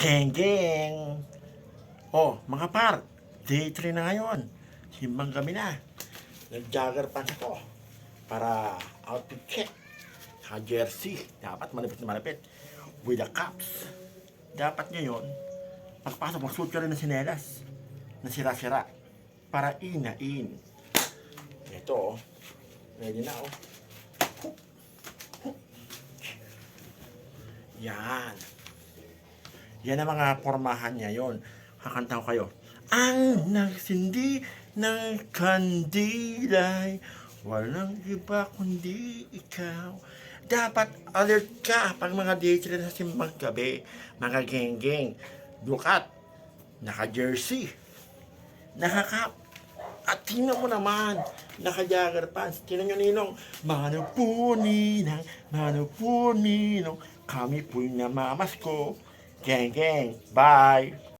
Geng geng! Oh, mga par, day 3 na ngayon. Simbang kami na. Nag-jogger pants ako para outfit check. Sa jersey, dapat malapit na malapit. With the caps. Dapat ngayon, pagpasok, magsuot ka rin ng sinelas na sira-sira para in. Ito, oh. Ready na, oh. Yan. Yan ang mga formahan niya yon. Kakanta ko kayo. Ang nagsindi ng kandilay, walang iba kundi ikaw. Dapat alert ka pag mga day trip sa simbang gabi. Mga geng-geng, dukat, naka-jersey, naka-cap. At tingnan mo naman, naka-jogger pants. Tingnan nyo ninong, mano po ninang, kami po'y namamas ko. Geng geng, bye!